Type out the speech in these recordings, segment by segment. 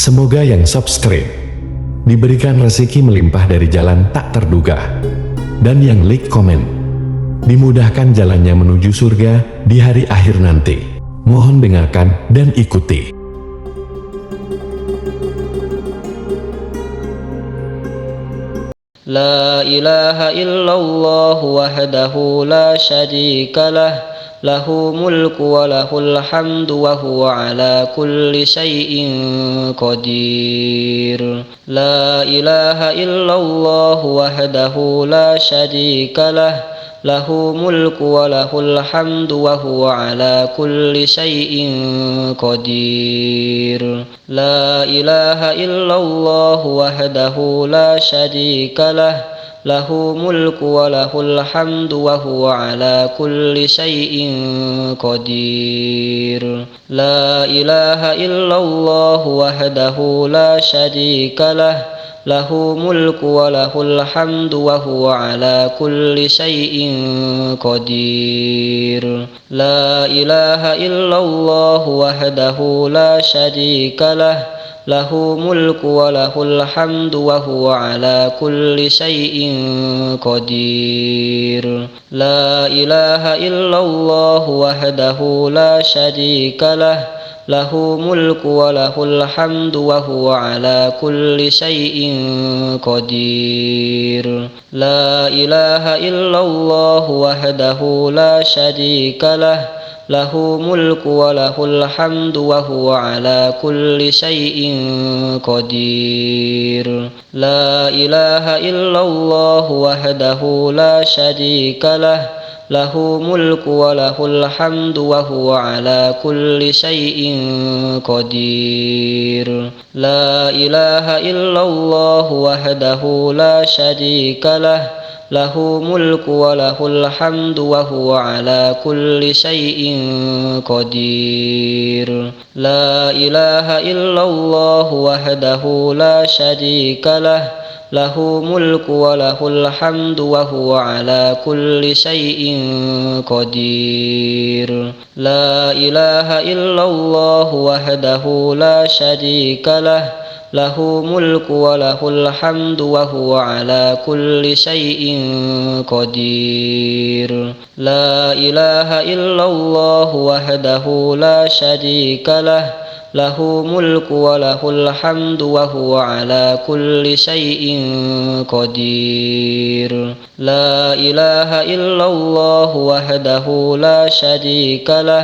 Semoga yang subscribe diberikan rezeki melimpah dari jalan tak terduga, dan yang like komen dimudahkan jalannya menuju surga di hari akhir nanti. Mohon dengarkan dan ikuti. La ilaha illallah wahdahu la syarika lah, lahu mulku wa lahul hamdu wa huwa ala kulli syai'in qadir. La ilaha illallah wahdahu la syarika lah, lahu mulku wa lahul hamdu wa huwa ala kulli syai'in qadir. La ilaha illallah wahdahu la syarika lah, lahu mulku wa lahul hamdu wa huwa ala kulli syai'in qadir. La ilaha illallah wahdahu la syarika lah, lahu mulku wa lahul hamdu wa huwa ala kulli syai'in qadir. La ilaha illallah wahdahu la syarika lah, lahu mulku wa lahul hamdu wa huwa ala kulli syai'in qadir. La ilaha illallah wahdahu la syarika lah, lahu mulku wa lahul hamdu wa huwa ala kulli syai'in qadir. La ilaha illallah wahdahu la syarika lah, lahu mulku wa lahul hamdu wa huwa ala kulli syai'in qadir. La ilaha illallah wahdahu la syarika lah, lahu mulku wa lahul hamdu wa huwa ala kulli syai'in qadir. La ilaha illallah wahdahu la syarika lah, lahu mulku wa lahul hamdu wa huwa ala kulli syai'in qadir. La ilaha illallah wahdahu la syarika lah, lahu mulku wa lahul hamdu wa huwa ala kulli syai'in qadir. La ilaha illallah wahdahu la syarika lah, lahu mulku wa lahul hamdu wa huwa ala kulli syai'in qadir. La ilaha illallah wahdahu la syarika lah, lahu mulku wa lahul hamdu wa huwa ala kulli syai'in qadir. La ilaha illallah wahdahu la syarika lah,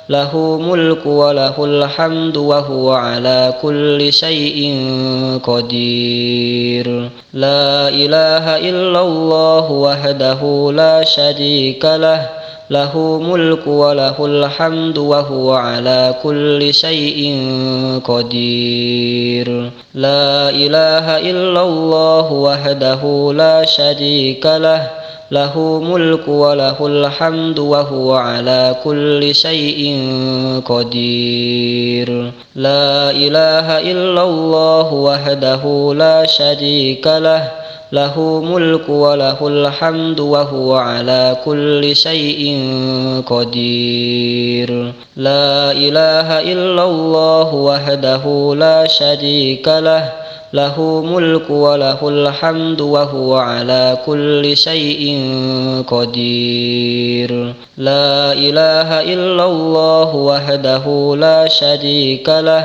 lahu mulku wa lahul hamdu wa huwa ala kulli syai'in qadir. La ilaha illallah wahdahu la syarika lah, lahu mulku wa lahul hamdu wa huwa ala kulli syai'in qadir. La ilaha illallah wahdahu la syarika lah, lahu mulku wa lahul hamdu wa huwa ala kulli syai'in qadir. La ilaha illallah wahdahu la syarika lah, lahu mulku wa lahul hamdu wa huwa ala kulli syai'in qadir. La ilaha illallah wahdahu la syarika lah, lahu mulku wa lahul hamdu wa huwa ala kulli syai'in qadir. La ilaha illallah wahdahu la syarika lah,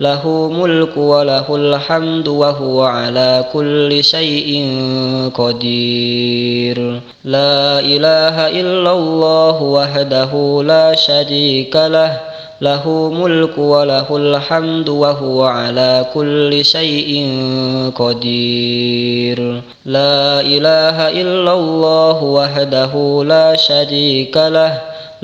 lahu mulku wa lahul hamdu wa huwa ala kulli syai'in qadir. La ilaha illallah wahdahu la syarika lah, lahu mulku wa lahul hamdu wa huwa ala kulli syai'in qadir. La ilaha illallah wahdahu la syarika lah,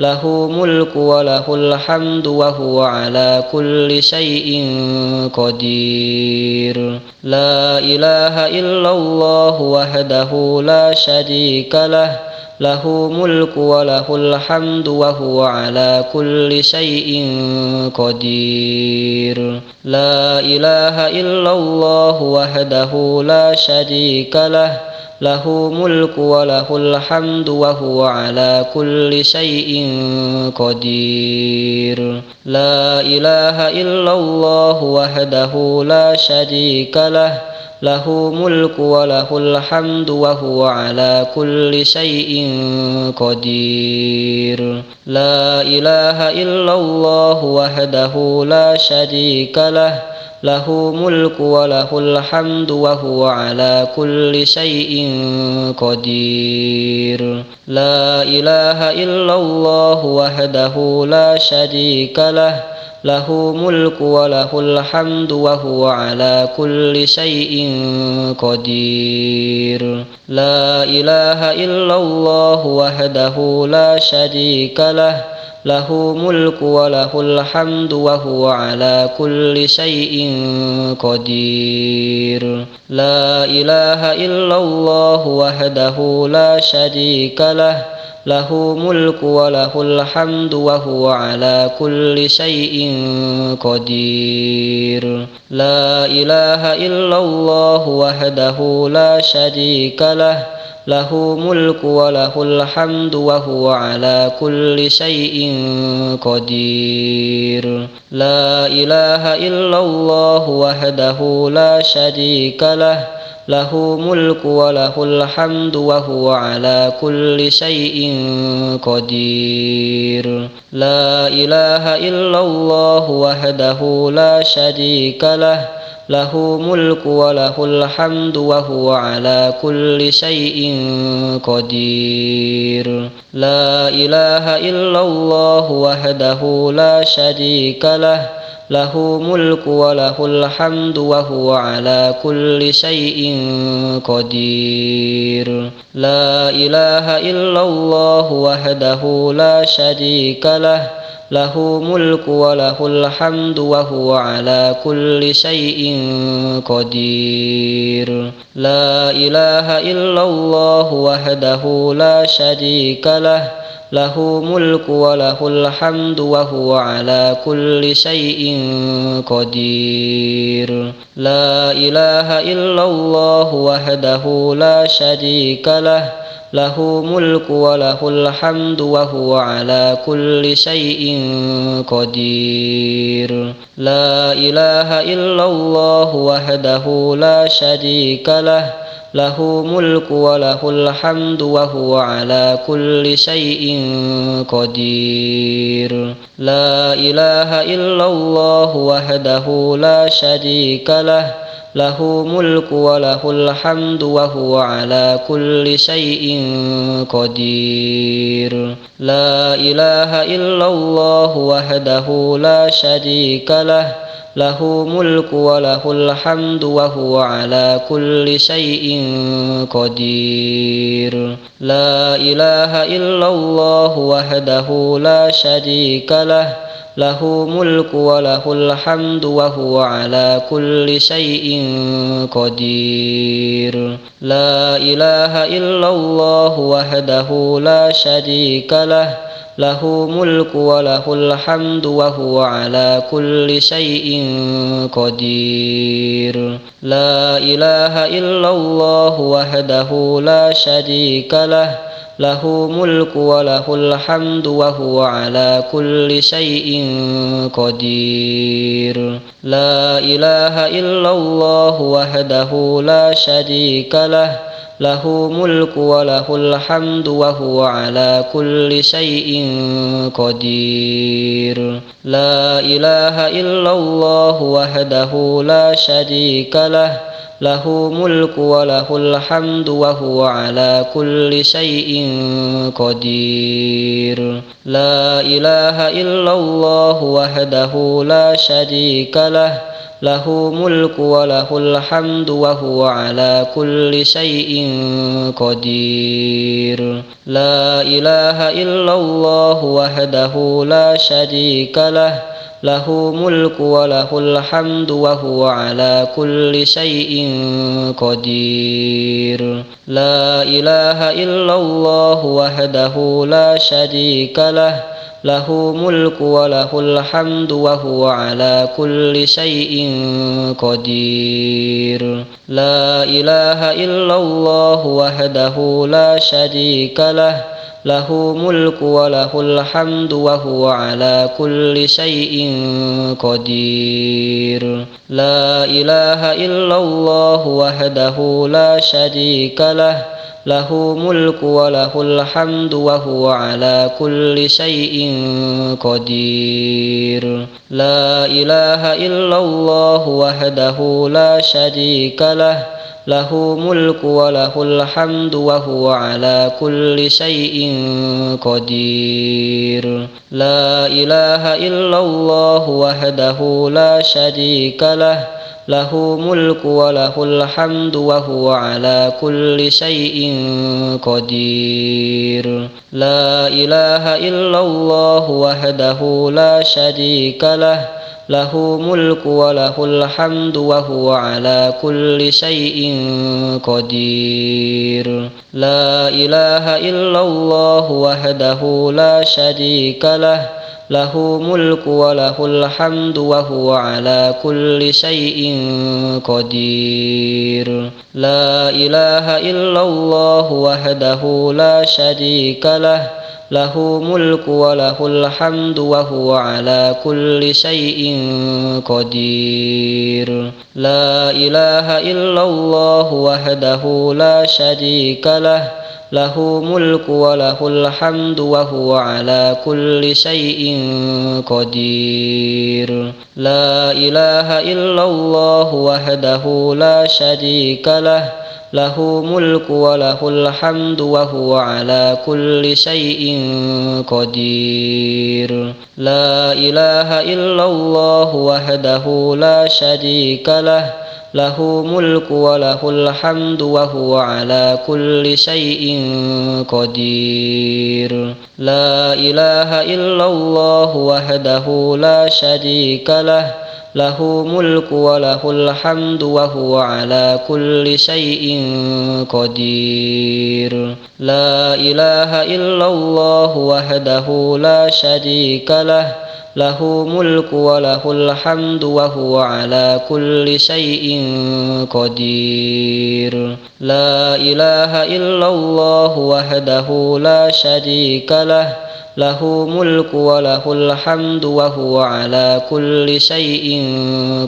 lahu mulku wa lahul hamdu wa huwa ala kulli syai'in qadir. La ilaha illallah wahdahu la syarika lah, lahu mulku wa lahul hamdu wa huwa ala kulli syai'in qadir. La ilaha illallah wahdahu la syarika lah, له ملك وله الحمد وهو على كل شيء قدير لا إله إلا الله وحده لا شريك له له ملك وله الحمد وهو على كل شيء قدير لا إله إلا الله وحده لا شريك له له ملك وله الحمد وهو على كل شيء قدير لا إله إلا الله وحده لا شريك له له ملك وله الحمد وهو على كل شيء قدير لا إله إلا الله وحده لا شريك له له ملك وله الحمد وهو على كل شيء قدير لا إله إلا الله وحده لا شريك له له ملك وله الحمد وهو على كل شيء قدير لا إله إلا الله وحده لا شريك له له ملك وله الحمد وهو على كل شيء قدير لا إله إلا الله وحده لا شريك له له ملك وله الحمد وهو على كل شيء قدير لا إله إلا الله وحده لا شريك له له ملك وله الحمد وهو على كل شيء قدير لا إله إلا الله وحده لا شريك له له ملك وله الحمد وهو على كل شيء قدير لا إله إلا الله وحده لا شريك له له ملك وله الحمد وهو على كل شيء قدير لا إله إلا الله وحده لا شريك له له ملك وله الحمد وهو على كل شيء قدير لا إله إلا الله وحده لا شريك له له ملك وله الحمد وهو على كل شيء قدير لا إله إلا الله وحده لا شريك له له ملك وله الحمد وهو على كل شيء قدير لا إله إلا الله وحده لا شريك له له ملك وله الحمد وهو على كل شيء قدير لا إله إلا الله وحده لا شريك له له ملك وله الحمد وهو على كل شيء قدير لا إله إلا الله وحده لا شريك له له ملك وله الحمد وهو على كل شيء قدير لا إله إلا الله وحده لا شريك له له ملك وله الحمد وهو على كل شيء قدير لا إله إلا الله وحده لا شريك له له ملك وله الحمد وهو على كل شيء قدير لا إله إلا الله وحده لا شريك له له ملك وله الحمد وهو على كل شيء قدير لا إله إلا الله وحده لا شريك له له ملك وله الحمد وهو على كل شيء قدير لا إله إلا الله وحده لا شريك له له ملك وله الحمد وهو على كل شيء قدير لا إله إلا الله وحده لا شريك له له ملك وله الحمد وهو على كل شيء قدير لا إله إلا الله وحده لا شريك له له ملك وله الحمد وهو على كل شيء قدير. لا إله إلا الله وحده لا شريك له له ملك وله الحمد وهو على كل شيء قدير. لا إله إلا الله وحده لا شريك له له ملك وله الحمد وهو على كل شيء قدير. لا إله إلا الله وحده لا شريك له له ملك وله الحمد وهو على كل شيء قدير. لا إله إلا الله وحده لا شريك له له ملك وله الحمد وهو على كل شيء قدير. لا إله إلا الله وحده لا شريك له له ملك وله الحمد وهو على كل شيء قدير. لا إله إلا الله وحده لا شريك له له ملك وله الحمد وهو على كل شيء قدير. لا إله إلا الله وحده لا شريك له له ملك وله الحمد وهو على كل شيء قدير. لا إله إلا الله وحده لا شريك له له ملك وله الحمد وهو على كل شيء قدير. لا إله إلا الله وحده لا شريك له له ملك وله الحمد وهو على كل شيء قدير. لا إله إلا الله وحده لا شريك له له ملك وله الحمد وهو على كل شيء قدير. لا إله إلا الله وحده لا شريك له له ملك وله الحمد وهو على كل شيء قدير. لا إله إلا الله وحده لا شريك له له ملك وله الحمد وهو على كل شيء قدير. لا إله إلا الله وحده لا شريك له له ملك وله الحمد وهو على كل شيء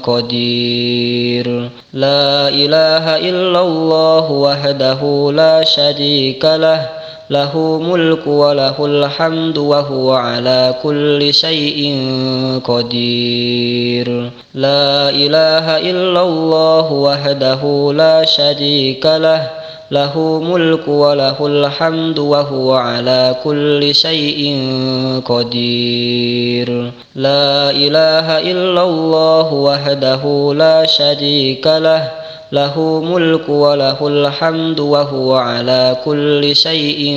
قدير. لا إله إلا الله وحده لا شريك له له ملك وله الحمد وهو على كل شيء قدير. لا إله إلا الله وحده لا شريك له له ملك وله الحمد وهو على كل شيء قدير. لا إله إلا الله وحده لا شريك له له ملك وله الحمد وهو على كل شيء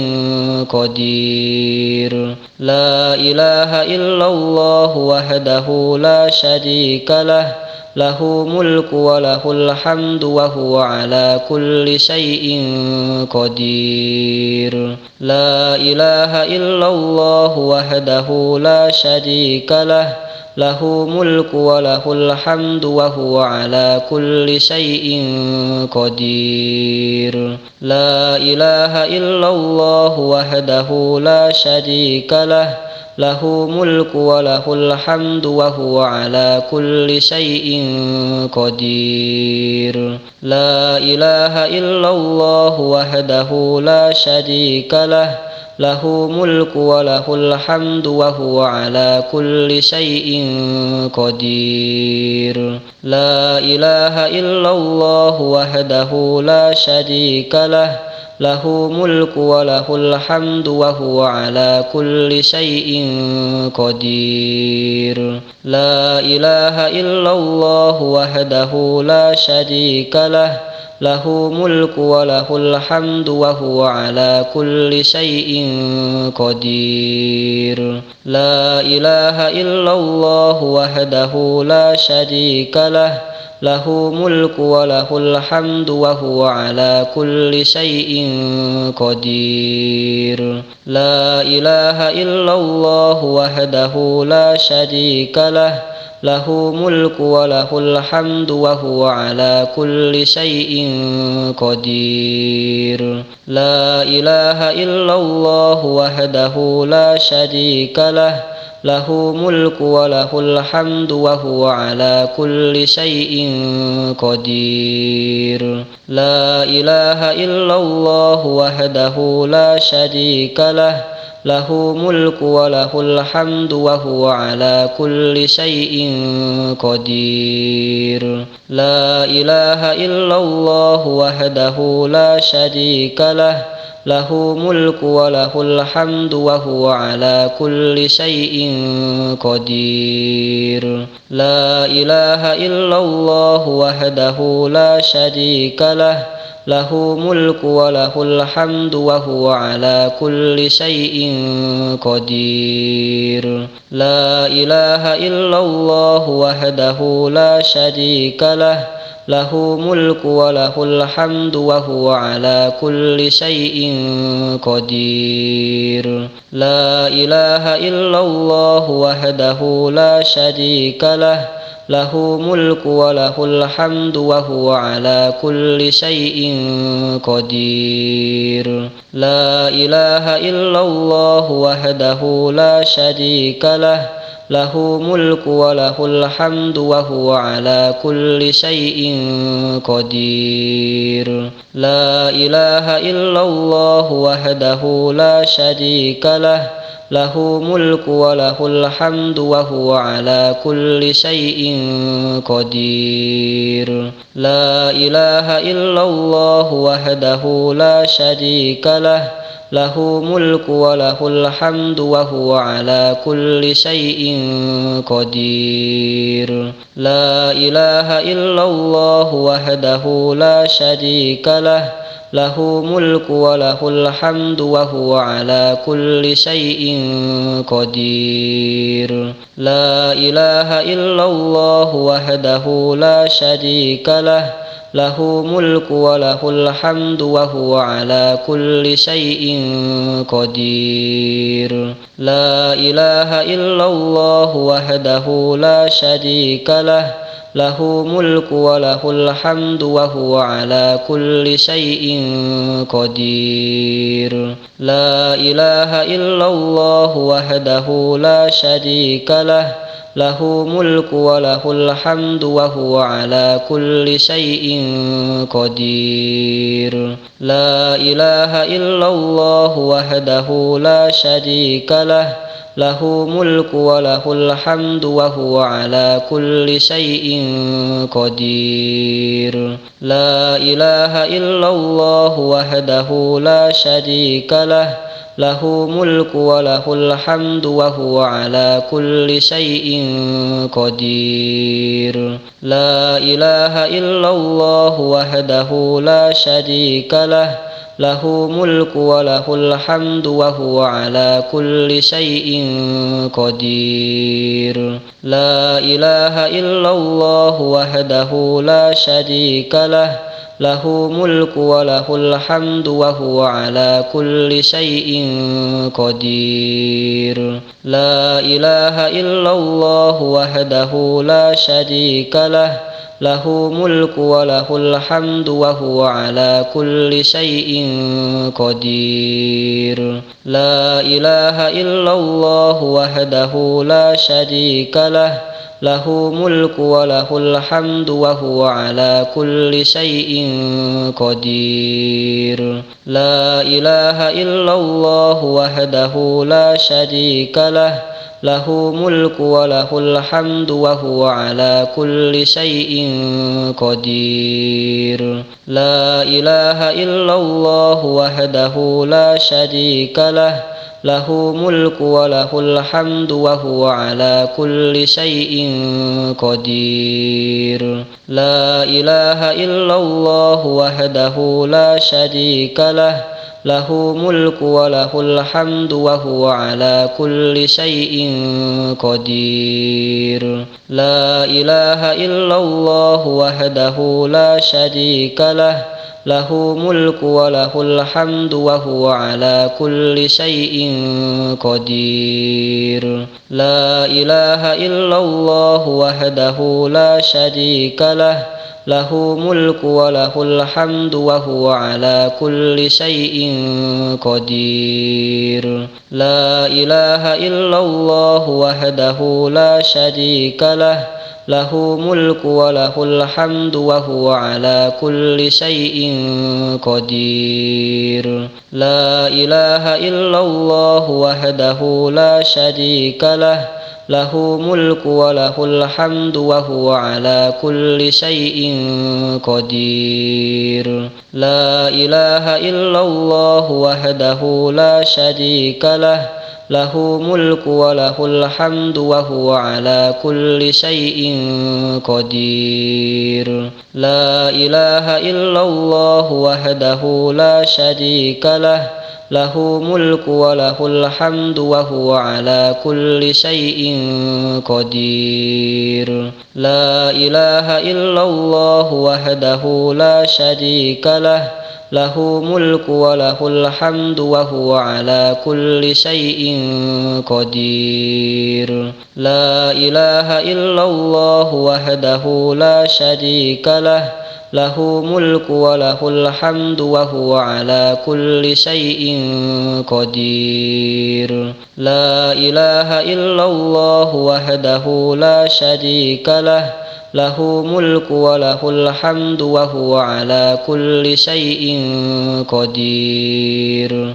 قدير. لا إله إلا الله وحده لا شريك له له ملك وله الحمد وهو على كل شيء قدير. لا إله إلا الله وحده لا شريك له له ملك وله الحمد وهو على كل شيء قدير. لا إله إلا الله وحده لا شريك له له ملك وله الحمد وهو على كل شيء قدير. لا إله إلا الله وحده لا شريك له له ملك وله الحمد وهو على كل شيء قدير. لا إله إلا الله وحده لا شريك له له ملك وله الحمد وهو على كل شيء قدير. لا إله إلا الله وحده لا شريك له له ملك وله الحمد وهو على كل شيء قدير. لا إله إلا الله وحده لا شريك له له ملك وله الحمد وهو على كل شيء قدير لا إله إلا الله وحده لا شريك له له ملك وله الحمد وهو على كل شيء قدير لا إله إلا الله وحده لا شريك له له ملك وله الحمد وهو على كل شيء قدير لا إله إلا الله وحده لا شريك له له ملك وله الحمد وهو على كل شيء قدير لا إله إلا الله وحده لا شريك له له ملك وله الحمد وهو على كل شيء قدير لا إله إلا الله وحده لا شريك له له ملك وله الحمد وهو على كل شيء قدير لا إله إلا الله وحده لا شريك له له ملك وله الحمد وهو على كل شيء قدير لا إله إلا الله وحده لا شريك له له ملك وله الحمد وهو على كل شيء قدير لا إله إلا الله وحده لا شريك له له ملك وله الحمد وهو على كل شيء قدير لا إله إلا الله وحده لا شريك له له ملك وله الحمد وهو على كل شيء قدير لا إله إلا الله وحده لا شريك له له ملك وله الحمد وهو على كل شيء قدير لا إله إلا الله وحده لا شريك له له ملك وله الحمد وهو على كل شيء قدير لا إله إلا الله وحده لا شريك له له ملك وله الحمد وهو على كل شيء قدير لا إله إلا الله وحده لا شريك له له ملك وله الحمد وهو على كل شيء قدير لا إله إلا الله وحده لا شريك له له ملك وله الحمد وهو على كل شيء قدير لا إله إلا الله وحده لا شريك له له ملك وله الحمد وهو على كل شيء قدير لا إله إلا الله وحده لا شريك له له ملك وله الحمد وهو على كل شيء قدير لا إله إلا الله وحده لا شريك له له ملك وله الحمد وهو على كل شيء قدير لا إله إلا الله وحده لا شريك له له ملك وله الحمد وهو على كل شيء قدير لا إله إلا الله وحده لا شريك له له ملك وله الحمد وهو على كل شيء قدير لا إله إلا الله وحده لا شريك له له ملك وله الحمد وهو على كل شيء قدير لا إله إلا الله وحده لا شريك له له ملك وله الحمد وهو على كل شيء قدير لا إله إلا الله وحده لا شريك له له ملك وله الحمد وهو على كل شيء قدير لا إله إلا الله وحده لا شريك له له ملك وله الحمد وهو على كل شيء قدير لا إله إلا الله وحده لا شريك له له ملك وله الحمد وهو على كل شيء قدير لا إله إلا الله وحده لا شريك له له ملك وله الحمد وهو على كل شيء قدير لا إله إلا الله وحده لا شريك له له ملك وله الحمد وهو على كل شيء قدير لا إله إلا الله وحده لا شريك له له ملك وله الحمد وهو على كل شيء قدير لا إله إلا الله وحده لا شريك له له ملك وله الحمد وهو على كل شيء قدير لا إله إلا الله وحده لا شريك له له ملك وله الحمد وهو على كل شيء قدير لا إله إلا الله وحده لا شريك له له ملك وله الحمد وهو على كل شيء قدير لا إله إلا الله وحده لا شريك له له ملك وله الحمد وهو على كل شيء قدير لا إله إلا الله وحده لا شريك له له ملك وله الحمد وهو على كل شيء قدير